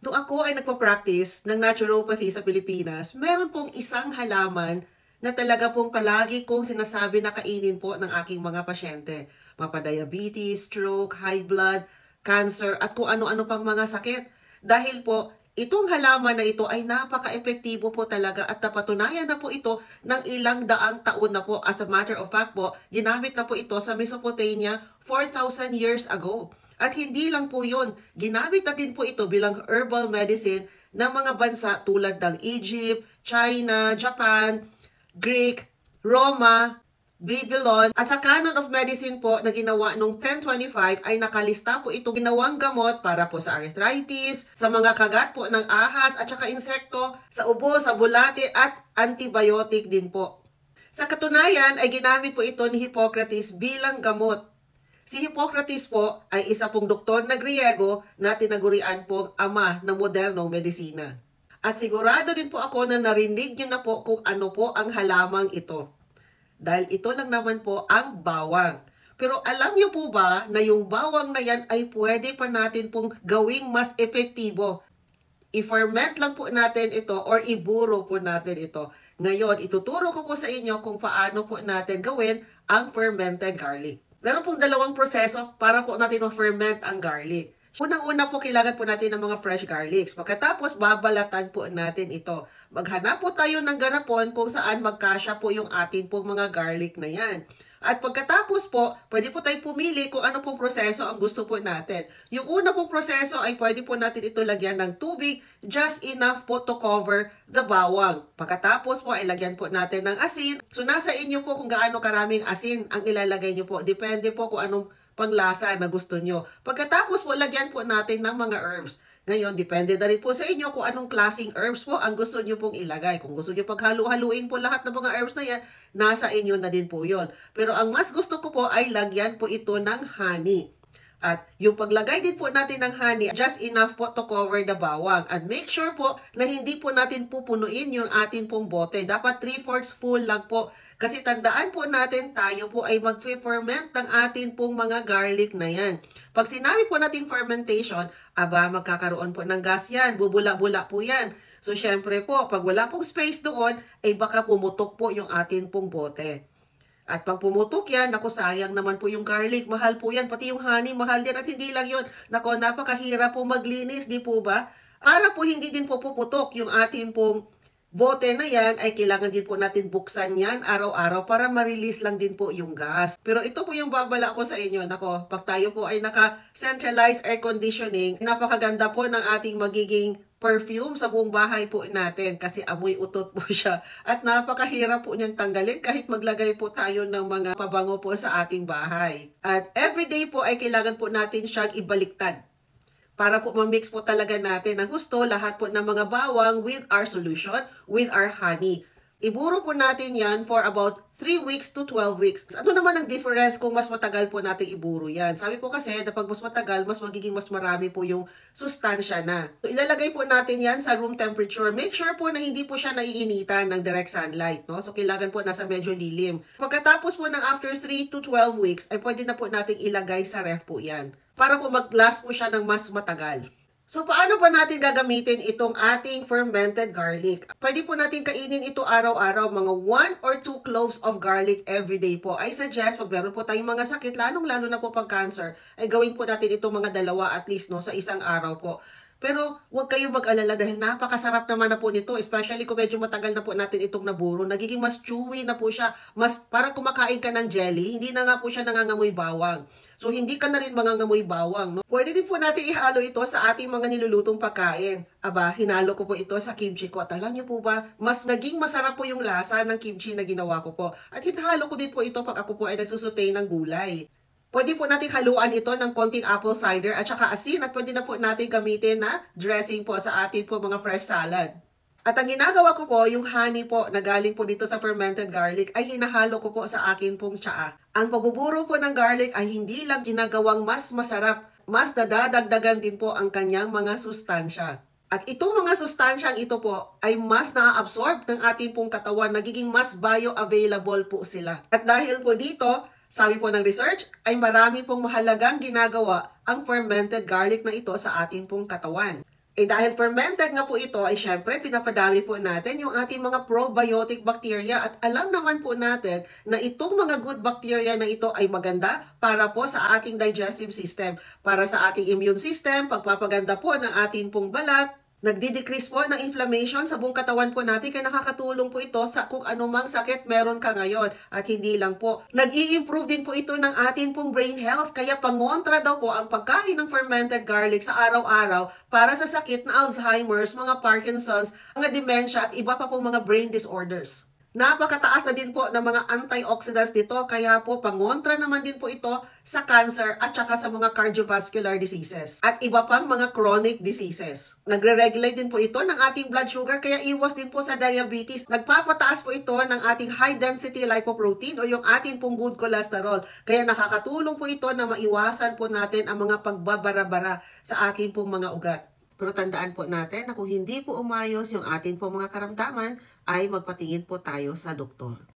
Nung ako ay nagpa-practice ng naturopathy sa Pilipinas, meron pong isang halaman na talaga pong palagi kong sinasabi na kainin po ng aking mga pasyente. Mapa-diabetes, stroke, high blood, cancer, at kung ano-ano pang mga sakit. Dahil po, itong halaman na ito ay napaka-epektibo po talaga at napatunayan na po ito ng ilang daang taon na po. As a matter of fact po, ginamit na po ito sa Mesopotamia 4,000 years ago. At hindi lang po yun, ginamit na din po ito bilang herbal medicine ng mga bansa tulad ng Egypt, China, Japan, Greek, Roma, Babylon. At sa Canon of Medicine po na ginawa noong 1025 ay nakalista po ito ginawang gamot para po sa arthritis, sa mga kagat po ng ahas at saka insekto, sa ubo, sa bulate at antibiotic din po. Sa katunayan ay ginamit po ito ni Hippocrates bilang gamot. Si Hippocrates po ay isa pong doktor na Griego na tinagurian pong ama ng modernong medisina. At sigurado din po ako na narinig nyo na po kung ano po ang halamang ito. Dahil ito lang naman po ang bawang. Pero alam nyo po ba na yung bawang na yan ay pwede pa natin pong gawing mas epektibo? I-ferment lang po natin ito or iburo po natin ito. Ngayon, ituturo ko po sa inyo kung paano po natin gawin ang fermented garlic. Meron pong dalawang proseso para po natin ma-ferment ang garlic. Unang-una po, kailangan po natin ng mga fresh garlics. Pagkatapos, babalatan po natin ito. Maghanap po tayo ng garapon kung saan magkasya po yung ating pong mga garlic na yan. At pagkatapos po, pwede po tayong pumili kung ano pong proseso ang gusto po natin. Yung una pong proseso ay pwede po natin ito lagyan ng tubig, just enough po to cover the bawang. Pagkatapos po ay lagyan po natin ng asin. So nasa inyo po kung gaano karaming asin ang ilalagay nyo po. Depende po kung anong panglasa na gusto nyo. Pagkatapos po, lagyan po natin ng mga herbs. Ngayon, depende na rin po sa inyo kung anong klaseng herbs po ang gusto nyo pong ilagay. Kung gusto nyo paghalu-haluin po lahat ng mga herbs na yan, nasa inyo na din po yon. Pero ang mas gusto ko po ay lagyan po ito ng honey. At yung paglagay din po natin ng honey, just enough po to cover the bawang. And make sure po na hindi po natin pupunuin yung ating pong bote. Dapat 3/4 full lang po. Kasi tandaan po natin, tayo po ay mag-ferment ng ating pong mga garlic na yan. Pag sinabi po natin fermentation, magkakaroon po ng gas yan. Bubula-bula po yan. So, syempre po, pag wala pong space doon, ay baka pumutok po yung ating pong bote. At pag pumutok yan, naku, sayang naman po yung garlic. Mahal po yan. Pati yung honey, mahal din. At hindi lang yun. Naku, napakahirap po maglinis, di po ba? Para po hindi din po puputok yung ating pong bote na yan, ay kailangan din po natin buksan yan araw-araw para ma-release lang din po yung gas. Pero ito po yung babala ko sa inyo. Nako, pag tayo po ay naka-centralized air conditioning, napakaganda po ng ating magiging perfume sa buong bahay po natin kasi amoy utot po siya. At napakahirap po niyang tanggalin kahit maglagay po tayo ng mga pabango po sa ating bahay. At everyday po ay kailangan po natin siyang ibaliktad para po ma-mix po talaga natin ng gusto lahat po ng mga bawang with our solution, with our honey. Iburo po natin yan for about 3 weeks to 12 weeks. Ano naman ang difference kung mas matagal po natin iburo yan? Sabi po kasi na pag mas matagal, mas magiging mas marami po yung sustansya na. So, ilalagay po natin yan sa room temperature. Make sure po na hindi po siya naiinitan ng direct sunlight. No? So, kailangan po nasa medyo lilim. Pagkatapos po ng after 3 to 12 weeks, ay pwede na po natin ilagay sa ref po yan. Para po mag-last po siya ng mas matagal. So, paano pa natin gagamitin itong ating fermented garlic? Pwede po natin kainin ito araw-araw, mga 1 or 2 cloves of garlic everyday po. I suggest, pag meron po tayong mga sakit, lalong-lalo na po pag cancer, ay gawin po natin itong mga dalawa at least no, sa isang araw po. Pero huwag kayong mag-alala dahil napakasarap naman na po nito, especially kung medyo matagal na po natin itong naburo. Nagiging mas chewy na po siya, mas parang kumakain ka ng jelly, hindi na nga po siya nangangamoy bawang. So hindi ka na rin mangangamoy bawang. No? Pwede din po natin ihalo ito sa ating mga nilulutong pagkain. Hinalo ko po ito sa kimchi ko. At alam niyo po ba, mas naging masarap po yung lasa ng kimchi na ginawa ko po. At hinalo ko din po ito pag ako po ay nagsusutay ng gulay. Pwede po natin haluan ito ng konting apple cider at saka asin at pwede na po natin gamitin na dressing po sa ating po mga fresh salad. At ang ginagawa ko po, yung honey po na galing po dito sa fermented garlic ay hinahalo ko po sa akin pong tsaa. Ang pagbuburo po ng garlic ay hindi lang ginagawang mas masarap, mas nadadagdagan din po ang kanyang mga sustansya. At itong mga sustansyang ito po ay mas na-absorb ng ating pong katawan, nagiging mas bioavailable po sila. At dahil po dito, sabi po ng research, ay marami pong mahalagang ginagawa ang fermented garlic na ito sa ating pong katawan. Dahil fermented nga po ito, ay syempre pinapadami po natin yung ating mga probiotic bacteria at alam naman po natin na itong mga good bacteria na ito ay maganda para po sa ating digestive system, para sa ating immune system, pagpapaganda po ng ating pong balat, nagdi-decrease po ng inflammation sa buong katawan po natin kaya nakakatulong po ito sa kung anumang sakit meron ka ngayon. At hindi lang po, nag-i-improve din po ito ng ating pong brain health kaya pangontra daw po ang pagkain ng fermented garlic sa araw-araw para sa sakit na Alzheimer's, mga Parkinson's, mga dementia at iba pa pong mga brain disorders. Napakataas na din po ng mga antioxidants dito kaya po pangontra naman din po ito sa cancer at saka sa mga cardiovascular diseases at iba pang mga chronic diseases. Nagre-regulate din po ito ng ating blood sugar kaya iwas din po sa diabetes. Nagpapataas po ito ng ating high density lipoprotein o yung ating pong good cholesterol. Kaya nakakatulong po ito na maiwasan po natin ang mga pagbabara-bara sa ating pong mga ugat. Pero tandaan po natin na kung hindi po umayos yung atin po mga karamdaman, ay magpatingin po tayo sa doktor.